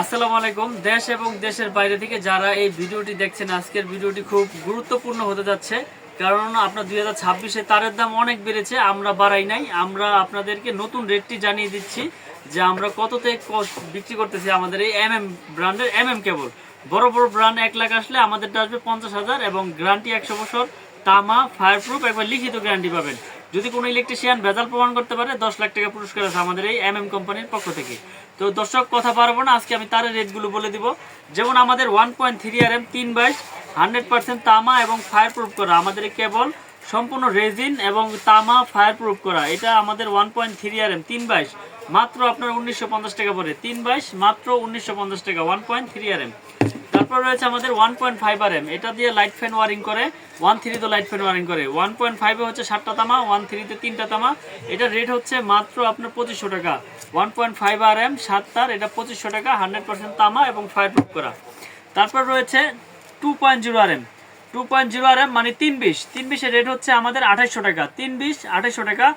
আসসালামু আলাইকুম। দেশ এবং দেশের বাইরে থেকে যারা এই ভিডিওটি দেখছেন, আজকের ভিডিওটি খুব গুরুত্বপূর্ণ হতে যাচ্ছে। কারণ আপনার 2026-এ তারের দাম অনেক বেড়েছে, আমরা বাড়াই নাই। আমরা আপনাদেরকে নতুন রেটটি জানিয়ে দিচ্ছি যে আমরা কততে বিক্রি করতেছি আমাদের এই ব্র্যান্ডের কেবল। বড় বড় ব্র্যান্ড 1 লাখ আসলে আমাদেরটা আসবে 50,000 এবং গ্যারান্টি 100 বছর, তামা, ফায়ারপ্রুফ, একবার লিখিত গ্যারান্টি পাবেন। যদি কোনো ইলেকট্রিশিয়ান ভেজাল প্রমাণ করতে পারে 10 লাখ টাকা পুরস্কার আছে আমাদের এই কোম্পানির পক্ষ থেকে। তো দর্শক, কথা পারবো না, আজকে আমি তারের রেটগুলো বলে দিব। যেমন আমাদের 1.3 RM 322 100% তামা এবং ফায়ারপ্রুফ করা আমাদের এই কেবল, সম্পূর্ণ রেজিন এবং তামা ফায়ারপ্রুফ করা। এটা আমাদের 1.3 RM 322 মাত্র আপনার 1950 টাকা পড়ে। 322 মাত্র 1950 টাকা 1.3 RM। তারপর রয়েছে আমাদের 1.5 RM, এটা দিয়ে লাইট ফ্যান ওয়ারিং করে। 1.3 তো লাইট ফ্যান ওয়ারিং করে। 1.5 এ হচ্ছে 7টা তামা, 1.3 তে 3টা তামা। এটা রেট হচ্ছে মাত্র আপনার 2500 টাকা। 1.5 RM 7 তার, এটা 2500 টাকা, 100% তামা এবং ফায়ারপ্রুফ করা। তারপর রয়েছে 2.0 RM। 2.0 RM মানে 320 এর রেট হচ্ছে আমাদের 2800 টাকা। 2800 টাকা,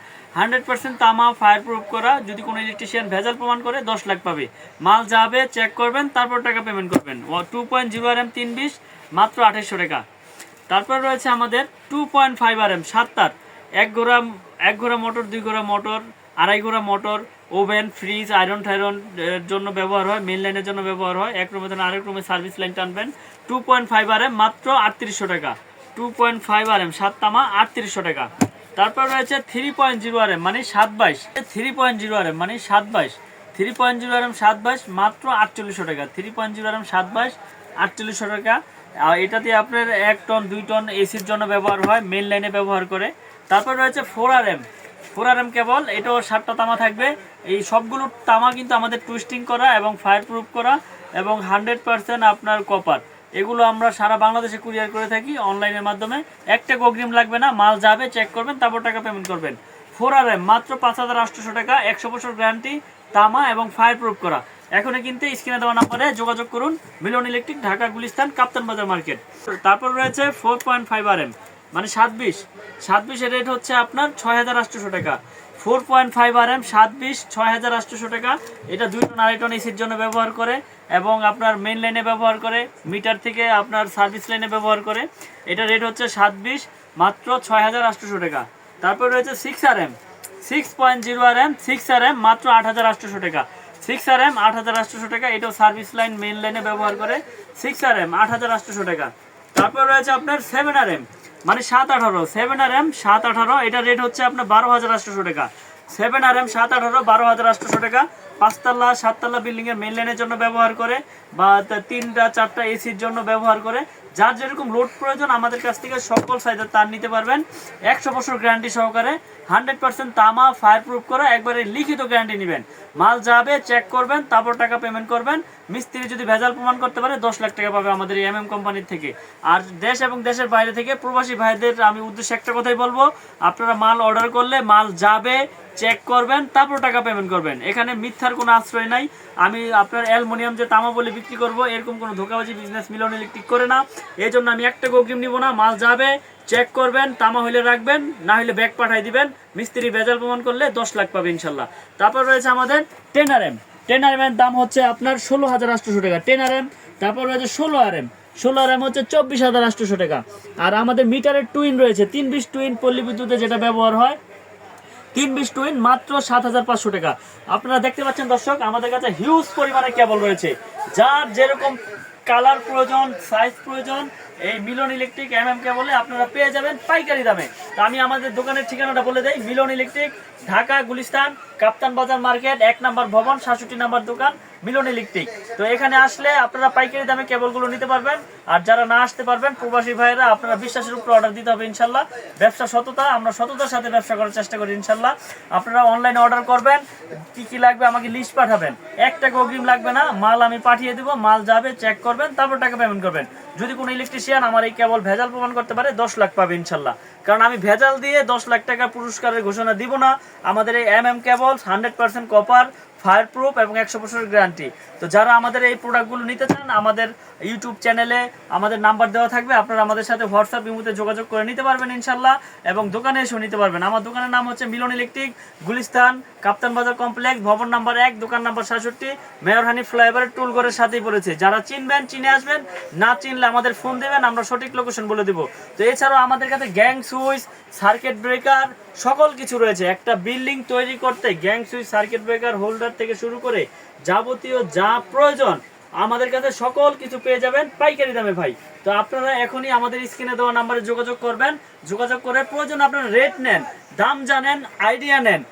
100% তামা ফায়ারপ্রুফ করা। যদি কোনো ইলেকট্রিশিয়ান ভেজাল প্রমাণ করে 10 লাখ পাবে। মাল যাবে, চেক করবেন, তারপর টাকা পেমেন্ট করবেন। 2.0 RM 320 মাত্র 2800 টাকা। তারপর রয়েছে আমাদের 2.5 RM 7 তার, এক ঘোড়া মোটর, 2 ঘোড়া মোটর, 2.5 ঘোড়া মোটর, ওভেন, ফ্রিজ, আয়রন টাইরন এর জন্য ব্যবহার হয়, মেইন লাইনের জন্য ব্যবহার হয়। এক রুমে থেকে আরেক রুমে সার্ভিস লাইন টানবেন। 2.5 RM মাত্র 3800 টাকা। 2.5 RM 7 তামা 3800 টাকা। তারপর রয়েছে 3.0 RM মানে 722। 3.0 RM মানে 722। 3.0 RM 722 মাত্র 4800 টাকা। 3.0 RM 722 4800 টাকা। এটা দিয়ে আপনার 1 টন 2 টন এসির জন্য ব্যবহার হয়, মেইন লাইনে ব্যবহার করে। তারপর রয়েছে 4 RM। 4 RM কেবল, এটাও 7টা তামা থাকবে। এই সবগুলো তামা কিন্তু আমাদের টুইস্টিং করা এবং ফায়ারপ্রুফ করা এবং 100% আপনার কপার। এগুলো আমরা সারা বাংলাদেশে কুরিয়ার করে থাকি অনলাইনের মাধ্যমে। একটা অগ্রিম লাগবে না, মাল যাবে, চেক করবেন, তারপর টাকা পেমেন্ট করবেন। 4 RM মাত্র 5800 টাকা, 100 বছর গ্যারান্টি, তামা এবং ফায়ারপ্রুফ করা। এখনই কিনতে স্ক্রিনে দেওয়া নাম্বারে যোগাযোগ করুন। মিলন ইলেকট্রিক, ঢাকা গুলিস্তান, কাপ্তান বাজার মার্কেট। তারপর রয়েছে 4.5 RM মানে 27 এর রেট হচ্ছে আপনার 6800 টাকা। 4.5 RM 27 6800 টাকা। এটা 2 টন 2.5 টন এসির জন্য ব্যবহার করে এবং আপনার মেইন লাইনে ব্যবহার করে, মিটার থেকে আপনার সার্ভিস লাইনে ব্যবহার করে। এটা রেট হচ্ছে 27 মাত্র 6800 টাকা। তারপর রয়েছে 6 RM 6.0 RM 6 RM মাত্র 8800 টাকা। 6 RM 8800 টাকা, এটাও সার্ভিস লাইন মেইন লাইনে ব্যবহার করে। 6 RM 8800 টাকা। তারপর রয়েছে আপনার 7 RM মানে 718। 7 RM 718, এটা রেট হচ্ছে আপনার 12800 টাকা। 7 RM 718 12800 টাকা। 5 তলা 7 তলা বিল্ডিং এর মেইন লাইনের জন্য ব্যবহার করে বা 3টা 4টা এসির জন্য ব্যবহার করে। যার যেরকম লোড প্রয়োজন আমাদের কাছ থেকে সকল সাইজের তার নিতে পারবেন। 100 বছর গ্যারান্টি সহকারে, 100% তামা ফায়ারপ্রুফ করা, একবারে লিখিত গ্যারান্টি নেবেন। মাল যাবে, চেক করবেন, তারপর টাকা পেমেন্ট করবেন। মিস্ত্রি যদি ভেজাল প্রমাণ করতে পারে 10 লাখ টাকা পাবে আমাদের এই কোম্পানির থেকে। আর দেশ এবং দেশের বাইরে থেকে প্রবাসী ভাইদের আমি উদ্দেশ্যে একটা কথাই বলবো, আপনারা মাল অর্ডার করলে মাল যাবে, চেক করবেন, তারপর টাকা পেমেন্ট করবেন। এখানে মিথ্যার কোনো আশ্রয় নাই। আমি আপনার অ্যালুমিনিয়াম যে তামা বলে বিক্রি করব, এরকম কোনো ধোকাবাজি বিজনেস মিলন ইলেকট্রিক করে না। এই জন্য আমি একটা অগ্রিম নিব না। মাল যাবে, চেক করবেন, তামা হইলে রাখবেন, না হলে ব্যাগ পাঠাই দিবেন। মিস্ত্রি ভেজাল প্রমাণ করলে 10 লাখ পাবে ইনশাল্লাহ। তারপর রয়েছে আমাদের 10 RM। 10 RM এর দাম হচ্ছে আপনার 16800 টাকা 10 RM। তারপর রয়েছে 16 RM। 16 RM হচ্ছে 24800 টাকা। আর আমাদের মিটারের টুইন রয়েছে 320 টুইন, পল্লী বিদ্যুতে যেটা ব্যবহার হয়, 320 টুইন মাত্র 7500 টাকা। আপনারা দেখতে পাচ্ছেন দর্শক, আমাদের কাছে হিউজ পরিমাণে কেবল রয়েছে। যার যেরকম কালার প্রয়োজন, সাইজ প্রয়োজন, এই মিলন ইলেকট্রিক কেবলে আপনারা পেয়ে যাবেন পাইকারি দামে। তো আমি আমাদের দোকানের ঠিকানাটা বলে দেই। মিলন ইলেকট্রিক, ঢাকা গুলিস্তান, কাপ্তান বাজার মার্কেট, 1 নম্বর ভবন, 67 নম্বর দোকান, মিলন ইলেকট্রিক। তো এখানে আসলে আপনারা পাইকারি দামে কেবলগুলো নিতে পারবেন। আর যারা না আসতে পারবেন, প্রবাসী ভাইয়েরা, আপনারা বিশ্বাসের উপর অর্ডার দিতে হবে ইনশাল্লাহ। ব্যবসা সততা, আমরা সততার সাথে ব্যবসা করার চেষ্টা করি ইনশাল্লাহ। আপনারা অনলাইনে অর্ডার করবেন, কি কি লাগবে আমাকে লিস্ট পাঠাবেন। 1 টাকা অগ্রিম লাগবে না, মাল আমি পাঠিয়ে দেবো, মাল যাবে, চেক করবেন, তারপর টাকা পেমেন্ট করবেন। যদি কোনো ইলেকট্রিশিয়ান আমার এই কেবল ভেজাল প্রমাণ করতে পারে 10 লাখ পাবে ইনশাল্লাহ। কারণ আমি ভেজাল দিয়ে 10 লাখ টাকা পুরস্কারের ঘোষণা দিব না। আমাদের এই কেবল 100% কপার, ফায়ার প্রুফ এবং 100 বছরের গ্যারান্টি। তো যারা আমাদের এই প্রোডাক্টগুলো নিতে চান, আমাদের ইউটিউব চ্যানেলে আমাদের নাম্বার দেওয়া থাকবে, আপনারা আমাদের সাথে হোয়াটসঅ্যাপ ইমোতে যোগাযোগ করে নিতে পারবেন ইনশাল্লাহ, এবং দোকানে এসেও নিতে পারবেন। আমার দোকানের নাম হচ্ছে মিলন ইলেকট্রিক, গুলিস্তান কাপ্তান বাজার কমপ্লেক্স, ভবন নাম্বার 1, দোকান নাম্বার 67, মেয়র হানিফ ফ্লাইওভারের টুলঘরের সাথেই পড়েছে। যারা চিনবেন চিনে আসবেন, না চিনলে আমাদের ফোন দেবেন, আমরা সঠিক লোকেশন বলে দেবো। তো এছাড়াও আমাদের কাছে গ্যাং সুইচ, সার্কিট ব্রেকার সকল কিছু রয়েছে। একটা বিল্ডিং তৈরি করতে gang switch, circuit breaker, holder থেকে শুরু করে যাবতীয় যা প্রয়োজন আমাদের কাছে সকল কিছু পেয়ে যাবেন পাইকারি দামে ভাই। তো আপনারা এখনই আমাদের স্ক্রিনে দেওয়া নাম্বারে যোগাযোগ করবেন, যোগাযোগ করে প্রয়োজন আপনারা রেট নেন, দাম জানেন, আইডিয়া নেন।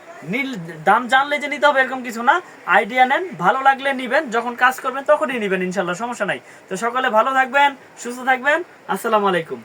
দাম জানলে যে নিতে হবে এরকম কিছু না, আইডিয়া নেন, ভালো লাগলে নিবেন, যখন কাজ করবেন তখনই নিবেন ইনশাল্লাহ, সমস্যা নাই। তো সকলে ভালো থাকবেন, সুস্থ থাকবেন, আসসালামু আলাইকুম।